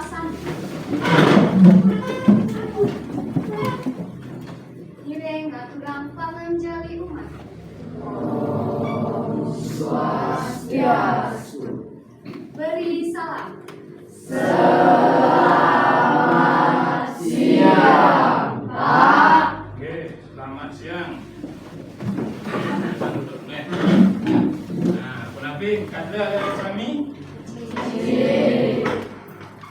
kawasan. Ireng aturan panganjali umat. Swastiastu. Beri salam. Selamat siang, Pak. Oke, selamat siang. Nah, penapi kada ada kami.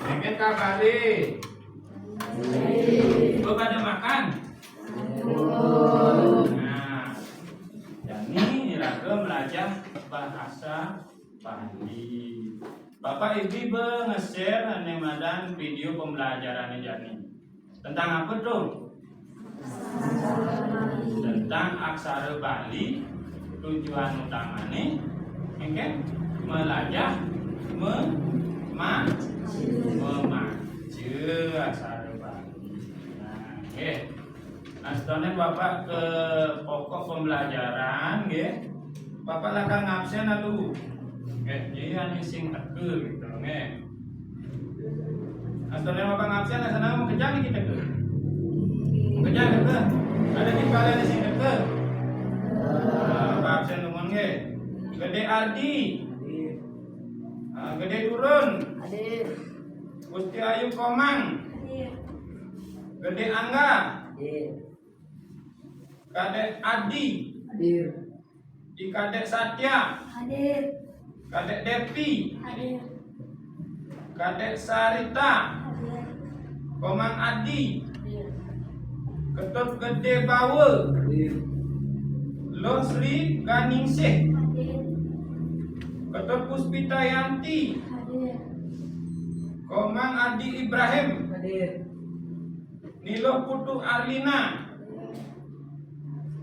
Mungkin kabari. Kau pada makan? Nah, jadi iraga belajar bahasa Bali. Bapak Ibu nge-share nemadan video pembelajaran Jani. Tentang apa tuh? Tentang aksara Bali. Tujuan utamanya mungkin belajar memacu aksara Bali. Nah, oke. Nah, setelah Bapak ke pokok pembelajaran, Bapak akan ngabsen lalu. Jadi hanya sing teke gitu, Nah, setelah Bapak ngabsen, sana mau kerja nih kita ke. Mau kerja ke? Ada di kepala di sini ke. Bapak absen ngomong Gede Ardi. Gede Turun. Hadir. Gusti Ayu Komang. Gede Angga. Hadir. Kadek Adi. Hadir. Kadek Satya. Hadir. Kadek Devi. Hadir. Kadek Sarita. Hadir. Komang Adi. Hadir. Ketut Gede Bawa. Hadir. Lo Sri Ganingsih. Hadir. Ketut Puspita Yanti. Hadir. Komang Adi Ibrahim. Hadir. Nilo Putu Arlina.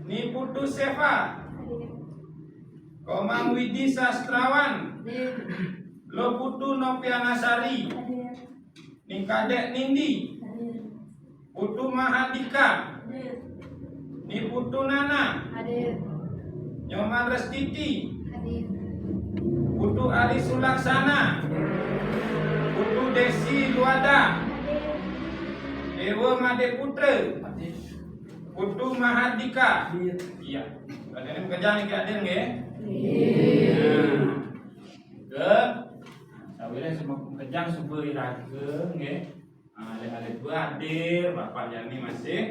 Ni Putu Seva. Hadir. Komang Widi Sastrawan. Hadir. Lo Putu Nopianasari. Hadir. Ni Kadek Nindi. Hadir. Putu Mahadika. Hadir. Ni Putu Nana. Hadir. Nyoman Restiti. Hadir. Putu Ali Sulaksana. Putu Desi Luada. Dewa Made Putra. Hadir. Putu Mahadika. Hadir. Iya. Kalian kerja nih hadir nggih? Ke sawile semua kejang sebuah iraga nggih. Alih-alih hadir, Bapak Jani masih.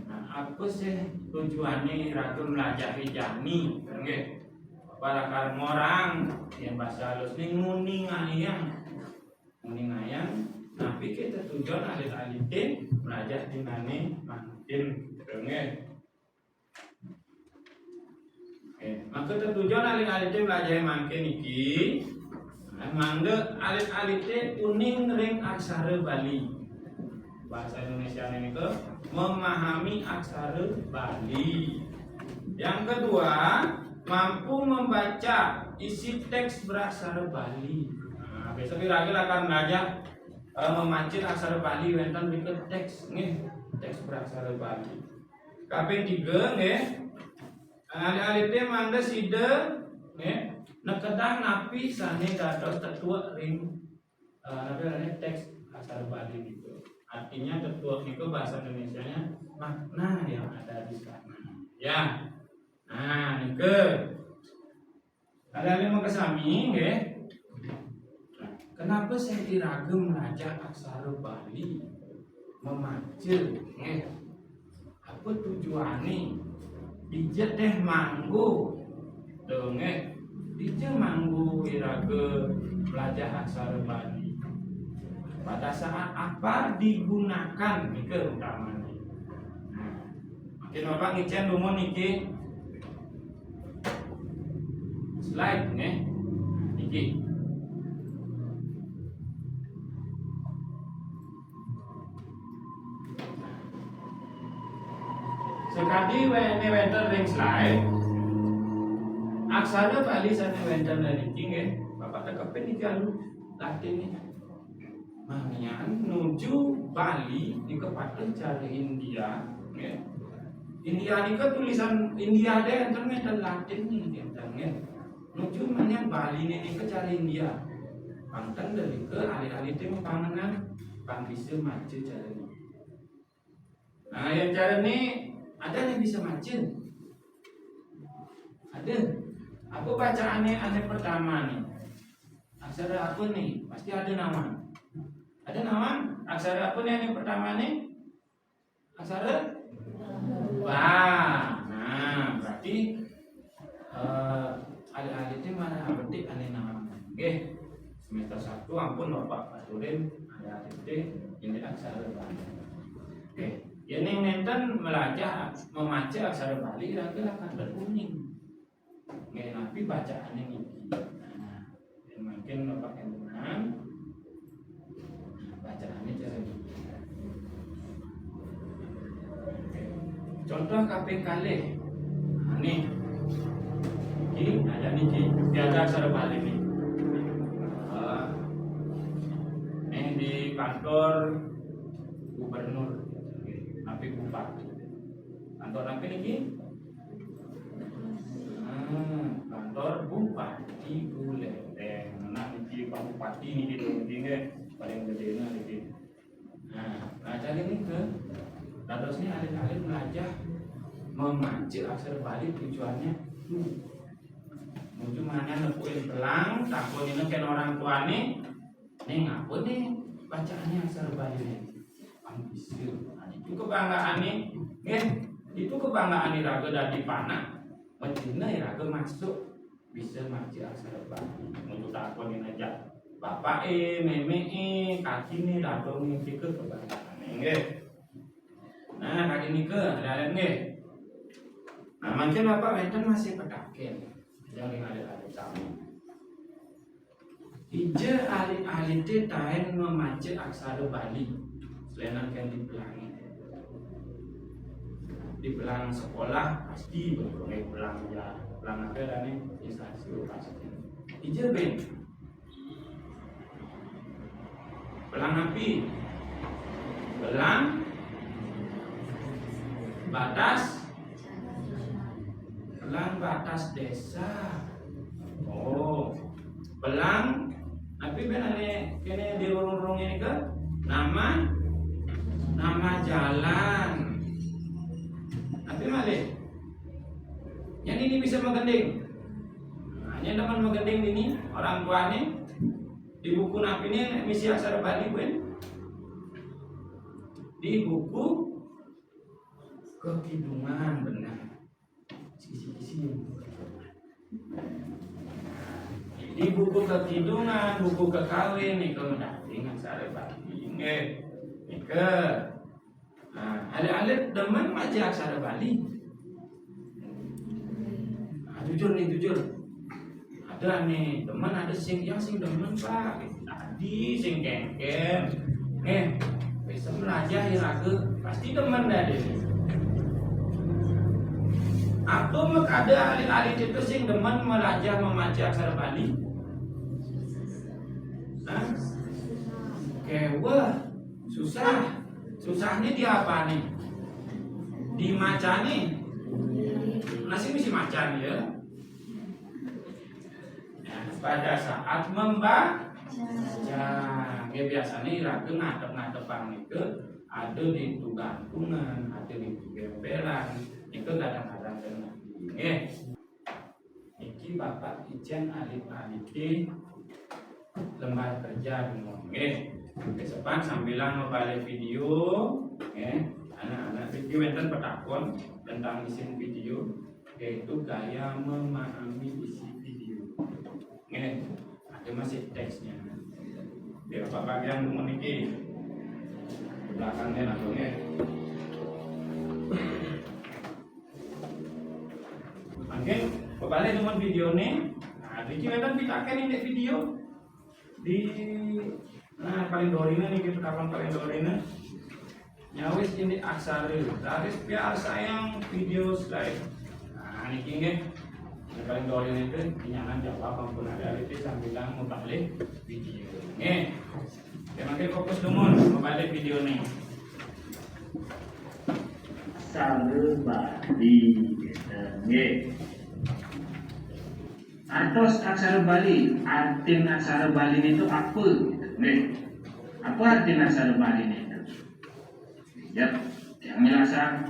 Nah, apa sih tujuannya iraga melajari Jani? Nggih. Bapak lakar ngorang yang bahasa halus ning nguning ayang. Nguning ayang. Tapi kita tujuan alih-alih belajar di mana makin nggih. Maka tujuan alih-alih belajar makin iki mangde alih-alih kuning ring aksara Bali. Bahasa Indonesia ini ke memahami aksara Bali. Yang kedua, mampu membaca isi teks beraksara Bali. Nah, besok kira-kira akan belajar memacil aksara Bali wonten berikut teks nggih, teks beraksara Bali. Kaping 3 nggih. Alih-alih teh mangga side nggih nekedang napi sane dados tetua ring nabi teks aksara Bali gitu. Artinya tetua itu bahasa Indonesianya makna yang ada di sana. Ya. Nah, nike. Alih-alih mengkesami nggih. Kenapa saya diragam belajar aksara Bali memacil nggih? Apa tujuannya? Dije teh manggu dongeng dije manggu iraga belajar aksara Bali pada saat apa digunakan nike utamanya. Nah, makin Bapak ngicen lumon niki slide niki. Sekali wene wenten ring slide aksara Bali sana wenten niki nggih. Bapak tekepin iki anu latih Mangian nuju Bali niku paten cari India nggih. India niku tulisan India deh enten ngeten Latin nih enten nggih. Nuju manyan Bali niku cari India. pangkan dari ke alih-alih teh panganan pang bisa macet caranya. Nah yang cara ini ada yang bisa macet. Ada. Aku baca aneh pertama nih. Aksara apa nih? Pasti ada nama. Ada nama? Aksara apa nih yang pertama nih? Aksara ba. Nah, berarti alih-alih itu mana berarti aneh nama. Oke. Semester 1 ampun Bapak Paturin ada alih ini aksara Bali. Oke. Ini nenten belajar membaca aksara Bali akan beruning. Oke, tapi bacaannya ini. Nah, mungkin Bapak yang tenang. Bacaannya cara ini. Contoh KPK nah, nih ada nih ada aksara Bali nih. Ini di kantor gubernur, tapi bupati. Kantor apa nih? Kantor bupati Buleleng. Nah, ini Pak Bupati nih tinggi paling gede nih. Nah, cari ini ke terusnya alih-alih belajar memancing aksara Bali tujuannya muncul mana nepuin pelang takut ini kan orang tua nih ngapa nih bacaannya aksara Bali nih ambisius. Nah, itu kebanggaan nih itu kebanggaan nih raga dari panah mencinta raga masuk bisa mancing aksara Bali muncul takut ini aja bapak meme kaki nih raga ngisi ke kebanggaan nih. Nah, kali ini ke ada nih. Nah, mungkin Bapak Wenten masih petakin. Jangan ada tamu. Ije alih-alih teh tahen memaca aksara Bali. Selain kan di pelang sekolah pasti berbagai pelang ya. Pelang apa dan instansi pasti. Ije ben. Pelang api. Pelang batas desa. Oh, pelang tapi benane kene di urung-urung ini ke nama jalan. Tapi malih yang ini bisa menggending. Hanya teman menggending ini orang tua nih di buku napi ini misi aksara Bali ben. Di buku kekidungan benar sisi di buku kekidungan buku kekawin nih kalau mendaping aksara Bali nih ke ada demen maca aksara Bali. Jujur ada nih teman ada yang sing demen Pak tadi sing kengken bisa belajar ya raga pasti demen dah deh. Atau ada alih-alih itu sing demen belajar membaca aksara Bali. Wah susahnya dia apa nih? Dimaca nih. Nasi mesti maca nih ya. Pada saat membaca, biasanya raga ngadep-ngadepan itu ada di gantungan, ada di gembelan, itu kadang-kadang kena. Iki Bapak Ijen alih-alih lembar kerja bingung. Kesepan sambilan membalik video, anak-anak video enten petakon tentang isi video, yaitu gaya memahami isi video. Ada masih teksnya. Biar Bapak bagian meniki belakangnya langsungnya. Mungkin kembali dengan video ini. Nah, di kita pitakan ini video di paling dorina nih kita kapan paling dorina nyawis ini aksara taris biar sayang video slide. Nah ini kini paling dorina itu kenyanan jawab ampun ada itu sambilan membalik video nih. Makin fokus dulu membalik video nih. Aksara Bali Artos aksara Bali, arti aksara Bali itu apa? Nih, apa arti aksara Bali itu? Ya, yang menjelaskan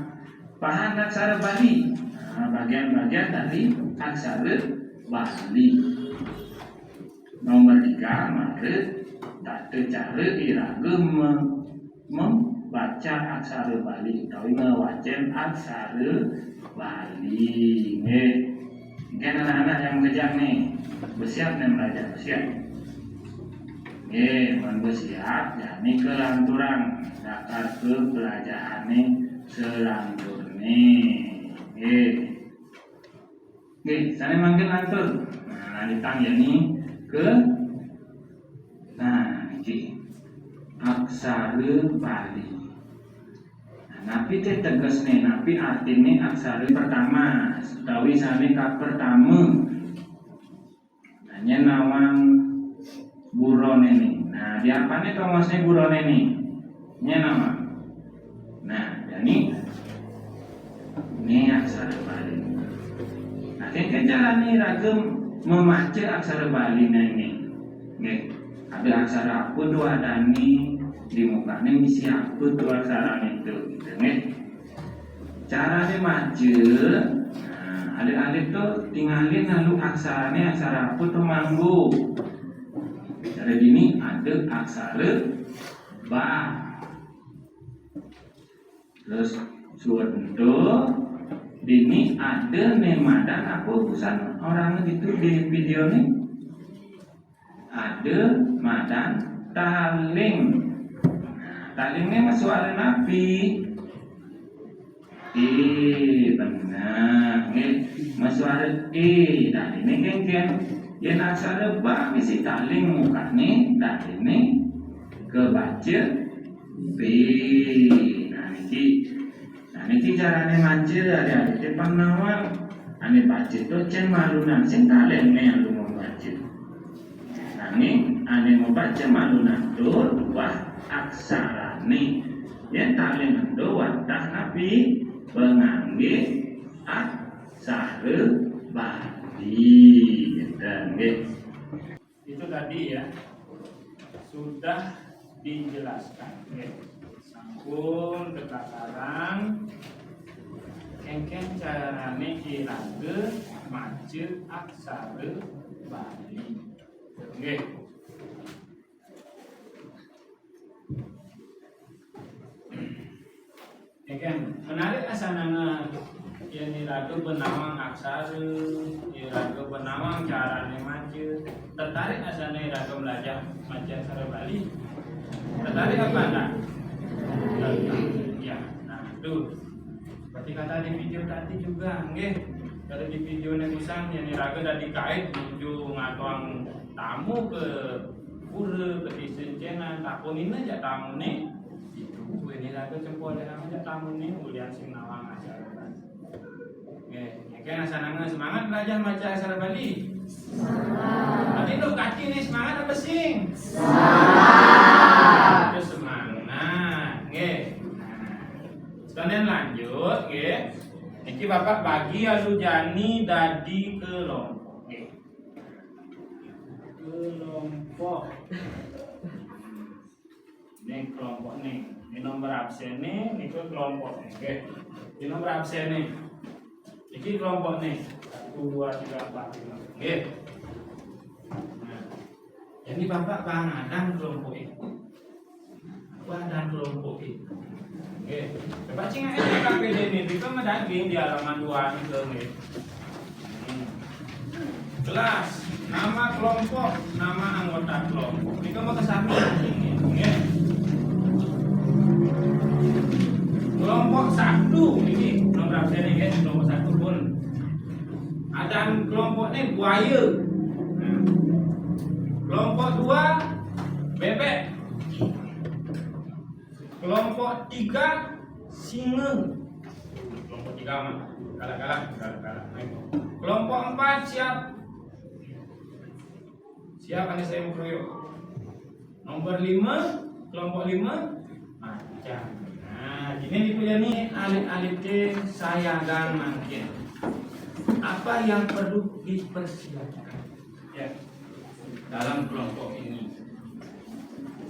paham aksara Bali. Nah, bagian-bagian dari aksara Bali. Nomor 3, maka tata cara iraga membaca aksara Bali atau mewacen aksara Bali. Nih. Mungkin anak-anak yang mengejar nih, bersiap nih belajar, bersiap. Bersiap, jadi kelanturan, dakar ke pelajaran nih, selantur nih. Saya manggil lantur. Nah, ditanya nih ke, aksara Bali. Napi teh tegas nih, napi artinya aksara pertama, tawi sane kak pertama. Hanya nawang buron ini. Nah, di apa nih tomasnya buron ini? Nya nama. Nah, jadi ini aksara Bali. Nah, kayak cara nih ragam memaca aksara Bali ini. Nih, ada aksara apa tuh ada nih di muka nih bisa apa tuh aksara itu. Nih, caranya maca, nah, adik-adik tuh tinggalin lalu aksaranya aksara apa tuh manggu. Cara gini ada aksara ba, terus suwendo, ini ada nemadan apa urusan orang itu di video nih, ada madan taling. Nah, talingnya masuk suara nabi. Benar, masuara dan ini kengken, yang aksara ba mesti taling muka nih, dan ini kebaca b. Nah niki caranya maca ada depan nawang, ane baca itu cen malunan, cen taling nih yang lu mau baca. Nah ini ane mau baca malunan tuh wah aksara nih, yang taling itu wadah nabi. Penganggih aksara Bali. Itu tadi ya sudah dijelaskan. Sampun ketakaran kengken carane iraga maca aksara Bali. Nggih. Kan menarik asanana yang iraga benawang aksara, iraga benawang carane maca. Tertarik asana iraga belajar maca aksara Bali? Tertarik apa enggak? Ya, nah itu seperti kata di video tadi juga, nggih. Dari di video negusan yang iraga dari kait menuju ngatuang tamu ke pura ke disencenan takun ini aja tamu nih. Ini lagu cempol yang aja tamu nih ulian sing nawang acara kan. Oke, ya asanana semangat belajar baca aksara Bali. Semangat. Berarti lu kaki nih semangat apa sing? Semangat. Itu semangat, nggih. Nah, sekalian lanjut, nggih. Iki Bapak bagi alu jani dadi kelompok, nggih. Kelompok. Ini kelompok nih. Ini nomor absen nih, ini kelompok nih, oke. Ini nomor absen nih, ini kelompok nih, 1, 2, 3, 4, 5, oke. Nah, jadi Bapak pengadaan kelompok itu, pengadaan kelompok itu, oke. Coba cingak ini KPD ini, kita mendaging di halaman 2 itu, oke. Kelas, nama kelompok, nama anggota kelompok, kita mau kesampingan ini, oke. Kelompok 1 ini nomor absen ini guys, kelompok 1 pun ada kelompok ini buaya. Nah, kelompok 2 bebek. Kelompok 3 singa. Kelompok 3 mah kalah. Kelompok 4 siap. Siap ane saya mau keroyok. Nomor 5 kelompok 5 macan. Nah, ini punya nih alit-alit sayangan makin. Apa yang perlu dipersiapkan ya dalam kelompok ini?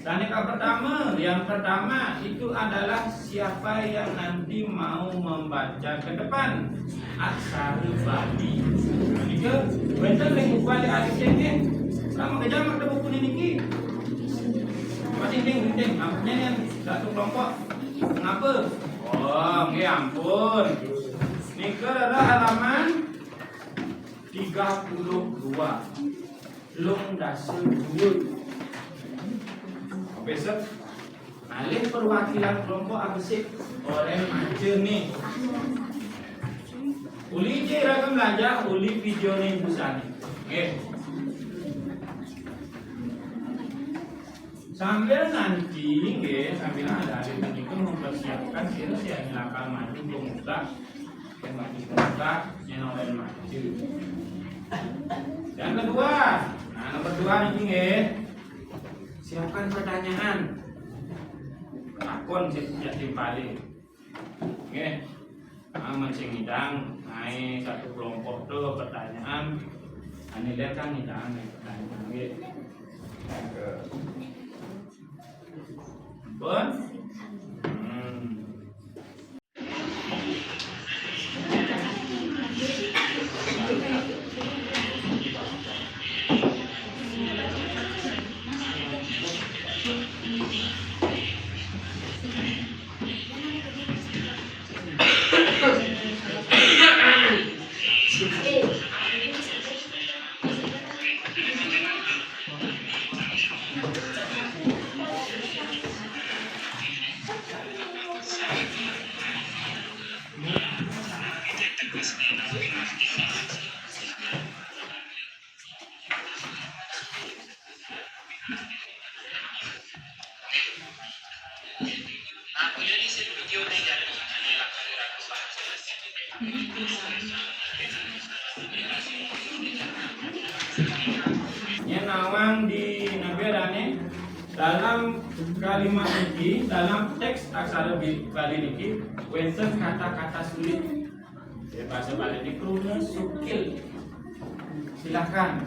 Yang pertama itu adalah siapa yang nanti mau membaca ke depan aksara Bali. Ini bentar lagi balik alit ini. Sama kejamak buku ini. Penting, maksudnya yang satu kelompok. Kenapa? Oh, ya ampun. Ini adalah halaman 32. Lung dasar dulu. Besok alih perwakilan kelompok apa sih? Orang macam ni. Uli je ragam belajar, uli video ni busani. Okay. Sambil nanti, sambil ada adik itu mempersiapkan kira yang akan maju pemuda, yang maju pemuda, yang orang maju. Yang kedua, nomor 2 ini siapkan pertanyaan. Akun sejak timpali. Oke. Mencing hidang, naik satu kelompok tuh pertanyaan. Ini lihat kan hidang pertanyaan. Bon. Yang nawang di nabiadane dalam kalimat ini, dalam teks aksara Bali ini, wenten kata-kata sulit. Bahasa Bali ini kuruna sukil. Silakan.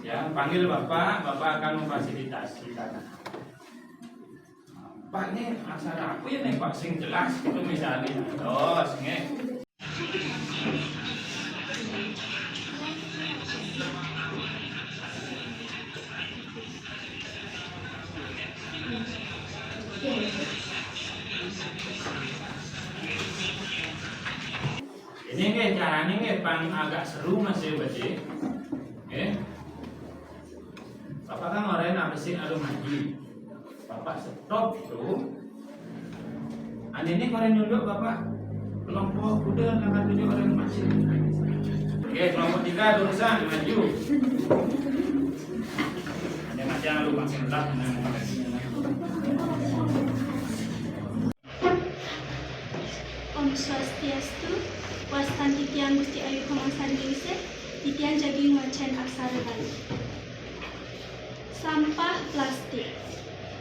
Ya, panggil Bapak akan memfasilitasi kata. Pak ini aksara apa ya nih Pak sing jelas itu misalnya. Terus nggih. Ini caranya pang agak seru masih baca. Bapak kan orang apa sih aduh maju. Bapak stop tuh. Ini orang nyunduk Bapak. Kelompok kuda akan tunjuk orang maju. Kelompok 3 terusan maju. Jangan lupa sentak. Om Swastiastu, wastan titian Gusti Ayu Kamasan Dewise, titian jagi ngocen aksara Bali. Sampah plastik.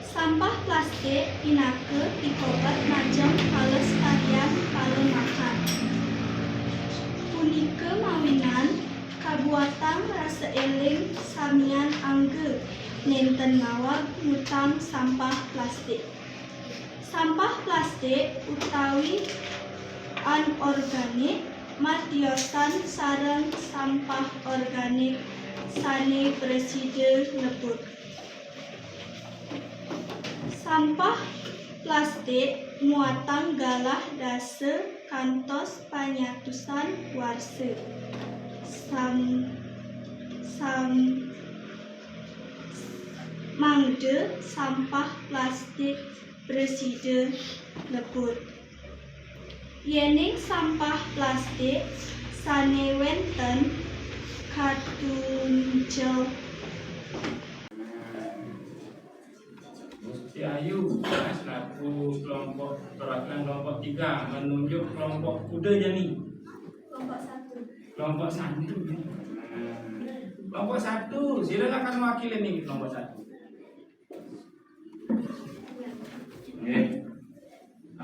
Sampah plastik pinake dikobat majeng kales kalian kale makan. Punike mawinan kabuatan rasa eling samian angge nenten ngawag ngutang sampah plastik. Sampah plastik utawi anorganik madiosan sareng sampah organik sane preside lebut. Sampah plastik muatan galah dase kantos panyatusan warse. Mangde sampah plastik preside lebut. Yening sampah plastik sane wenten katunjel. Gusti Ayu selaku kelompok perwakilan kelompok 3 menunjuk kelompok kuda jani. Kelompok 1. Kelompok 1, silakan wakil ini kelompok 1.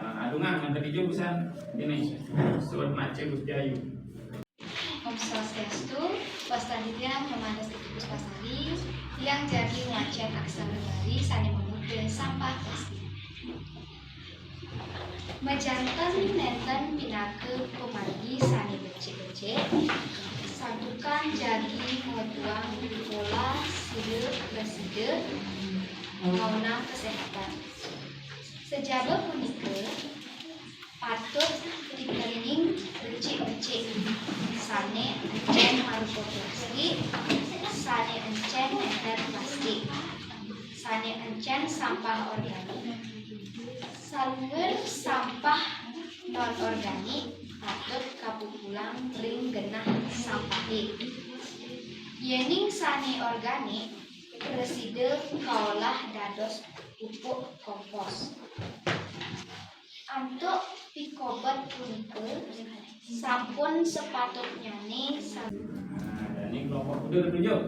Adungan yang ketiga bukan ini surat mace Gusti Ayu. Om Swastiastu, Wastaditya Nyomandas Titi Puspasari yang jadi ngacen aksara Bali sane memutih sampah plastik. Mejanten nenten pinake pemargi sane becek-becek, santukan jagi ngotuang pola side preside ngaunang kesehatan. Sejaba punika patut dikening becik-becik sane encen marupa plastik, sane encen nenter plastik, sane encen sampah organik. Sangger sampah non organik patut kapupulang ring genah sampahe. Yening sane organik reside kaolah dados pupuk kompos. Antuk pikobat punika sampun sepatutnya nih Dan ini kelompok udah tunjuk.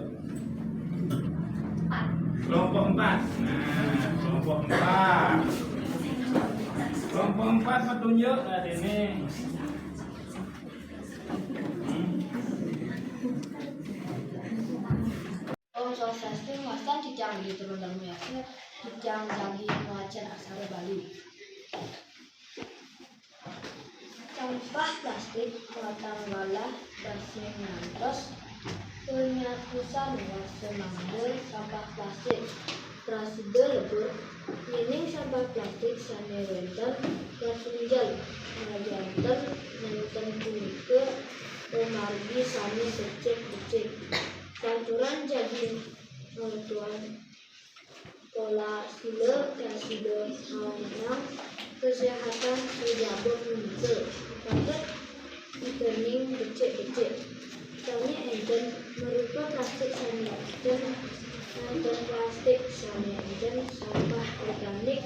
Kelompok 4. Nah, kelompok 4. Kelompok 4 petunjuk dari ini. Om Swastiastu, Wastan Cijang di Turundan Muyasnya, Cijang Jagi Ngacen Aksara Bali. Sampah plastik matang galah dasing ngantos penyatusan wasemangde sampah plastik praside lebur yening sampah plastik sane wenten kasunjal ngajanten nenten punika pemargi sane becek-becek santuran jadi tuan pola sila kasida hawanang kesehatan sejaba punika patut dikening becek-becek sane enten merupa plastik sane enten nonton plastik sane enten sampah organik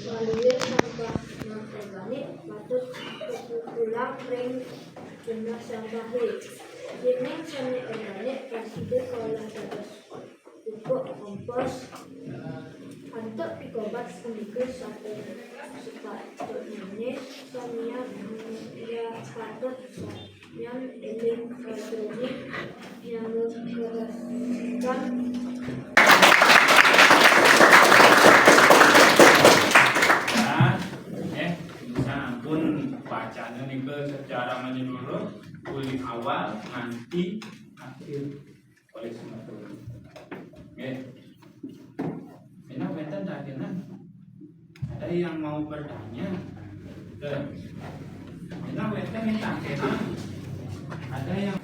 melalui sampah non organik patut pulang ring genah sampahe yening sane organik kasida kaolah dados pupuk kompos. Antuk pikobat punika sampun sepatutnya samian ya patut yang eling elektronik yang keraskan. Bisa ampun bacanya nih ke secara menyeluruh dari awal nanti akhir oleh semua. Enak beten tak kena. Ada yang mau bertanya? Enak beten tak kena. Ada yang.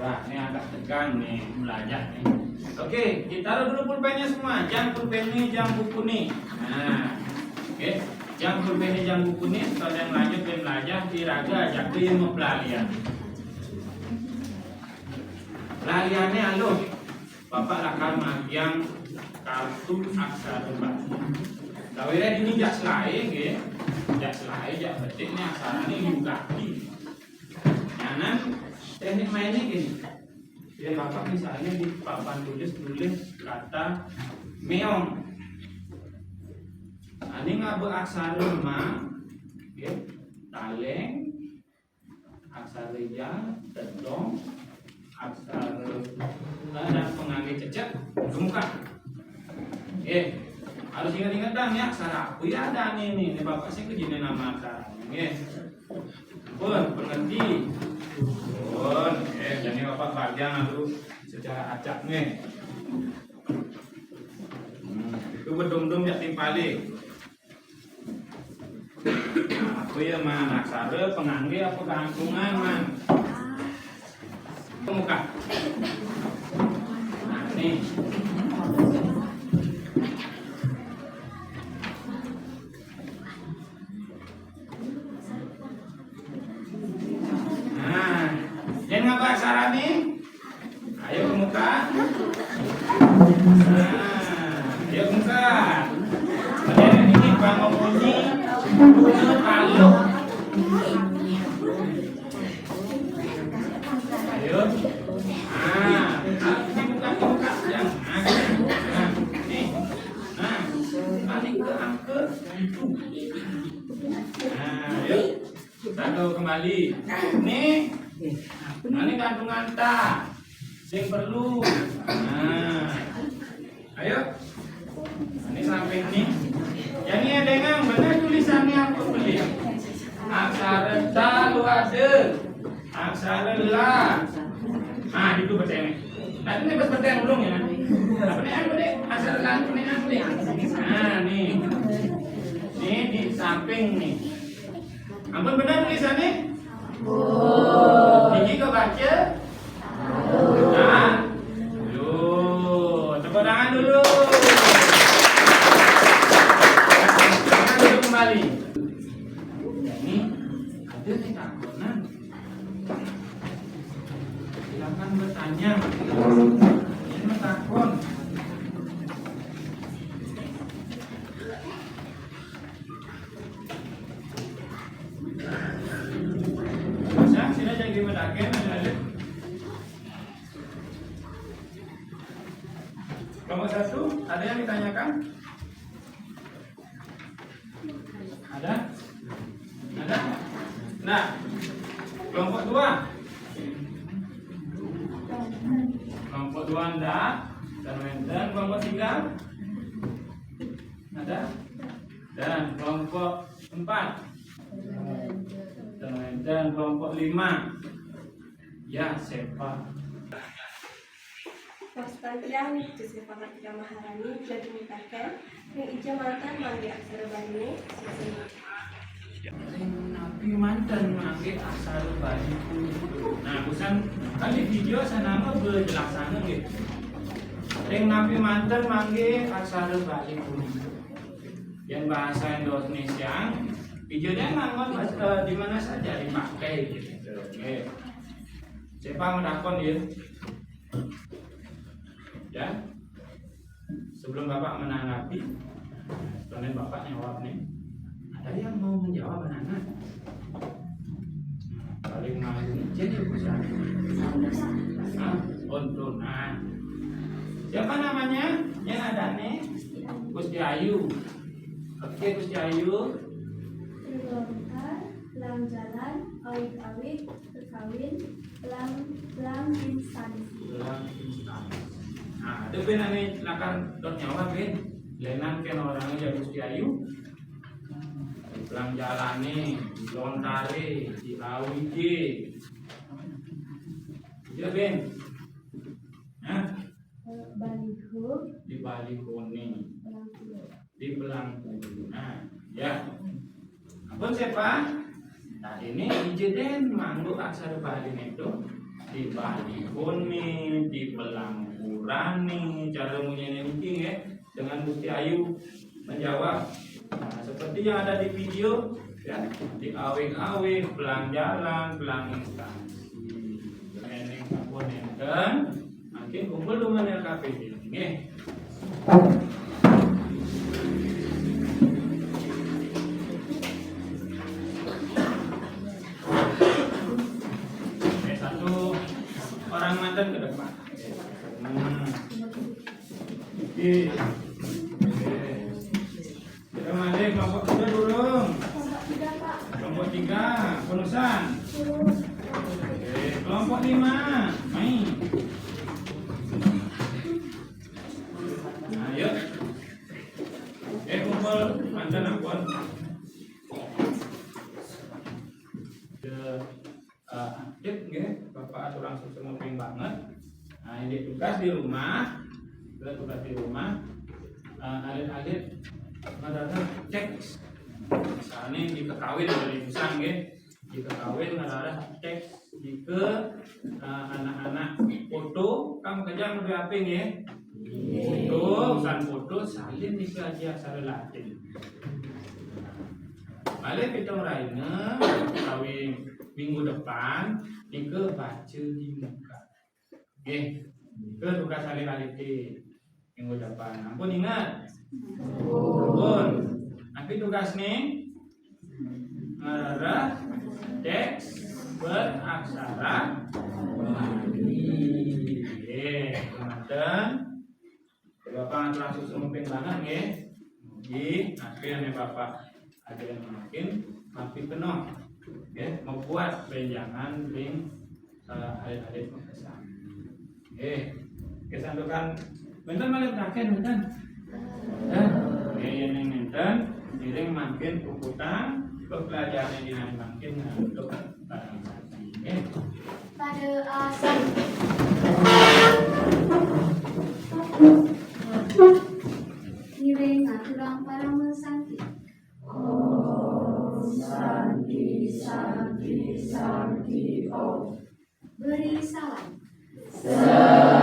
Wah, ini agak tegang nih belajar nih. Oke, kita taruh dulu pulpennya semua. Jang pulpen nih, jang buku nih. Nah, oke, jang pulpen nih, jang buku nih. Kalau yang lanjut dan belajar diraga jadi mau pelarian. Pelariannya alo. Bapak akan magiang kartu aksara Bali. Kawira ini jak selai, ge, jak selai, jak betiknya aksara ini juga di. Jangan teknik mainnya gini. Ya bapak misalnya di papan tulis kata meong. Ini nggak beraksara ma, ge, taleng, aksara ya, tedong, aksara dan penganggit cecek gemukan. Harus ingat-ingat dong ya aksara aku ya ada nih bapak saya kejadian nama aksaranya. Pun pengerti. Pun jadi bapak bagian dulu secara acak nih. Itu bedum-dum ya timpali. Aku ya man aksara penganggit apa keangkungan man. Muka. Nah, nih. Nah, jangan ngapa aksara nih. Ayo ke muka. Nah, ayo ke muka. Kemudian ini bangun bunyi. Kalau ini buka yang nih. Nah, balik ke angka itu. tuh kembali. Nih, ini gantungan tas yang perlu. Nah, ayo. Ini samping nih. Yang ini dengan benar tulisannya apa beli? Aksara ta lu ada. Aksara la. Ah, itu baca ini. Nanti nih baca yang belum ya. Apa nih? Aksara la ini apa? Nah, nih. Nih di samping nih. Ampun benar tulisannya? Gigi kau baca? Nah. Yo, tepuk tangan dulu. Tangan dulu kembali. Ini ada nih takonan. Silakan bertanya. Ini takon. Sila jadi mendakin ada. Kelompok 1 ada yang ditanyakan? Ada? Ada? Nah, kelompok 2. Kelompok 2 enggak. Dan kelompok 3 ada? Dan kelompok 4 dan kelompok 5 ya siapa? Wastantiang Josefa Kartika Maharani jadi mutaken yang ija mantan mangge aksara Bali Nabi mantan mangge aksara Bali. Nah, bukan kali video sana mah berjelasan gitu. Yang Nabi mantan mangge aksara Bali. Yang bahasa Indonesia videonya memang di mana saja dipakai gitu. Oke. Siapa menakon dia? Ya. Sebelum Bapak menanggapi, kemudian Bapak jawab nih. Ada yang mau menjawab anak-anak? Paling malu jadi usaha. Untuk siapa namanya? Yang ada nih? Gusti Ayu. Oke, Gusti Ayu. Lontar, lam jalan, awit-awit, berkawin, lam instansi. Nah, itu ben ane silakan dot nyawa ben. Lenan ken orangnya jadi Gusti Ayu. Lam jalane, lontare, di awike. Iya ben. Hah? Baliho, Di balikone. Di belangku. Nah, ya. Ampun siapa? Nah ini ijeden manggu aksara Bali itu di balikone, di belangkurane, cara menyanyi ya dengan Gusti Ayu menjawab. Nah, seperti yang ada di video ya, di awing-awing, belang jalan, belang instansi. Ini komponen dan makin kumpul dengan LKPD ini. Orang mantan ke depan. Kita mandi kelompok 3 dulu. Kelompok 3 penulisan. Kelompok 5 main. Ayo. Kumpul mantan ampun. Aktif nggih, Bapak atur langsung semuping banget. Nah, ini tugas di rumah. Tugas di rumah. Alit-alit ngadana cek. Misalnya di kekawin dari pusang nggih. Di kekawin ngadana cek di ke anak-anak foto, kamu kerja lebih apa nggih? Foto, urusan foto salin di aja aksara Latin. Balik kita meraihnya kawin minggu depan Ike baca di muka. Oke, Ike tugas alih-alih minggu depan. Ampun ingat. Ampun. Tapi tugas nih ngarah teks beraksara Bali. Oke, teman-teman. Bapak langsung semping banget ya. Di akhirnya Bapak ada yang makin penuh. Oke, membuat benjangan ring alit-alit mengesan. Oke, kesandukan benten malah berakhir benten. Oke, ini benten ring makin ukutan pelajaran di hari makin untuk barang saksi. Oke. Pada asal Nilai naturang para mesanti. Santi, Santi, Santi, Om. Beri salam. Salam.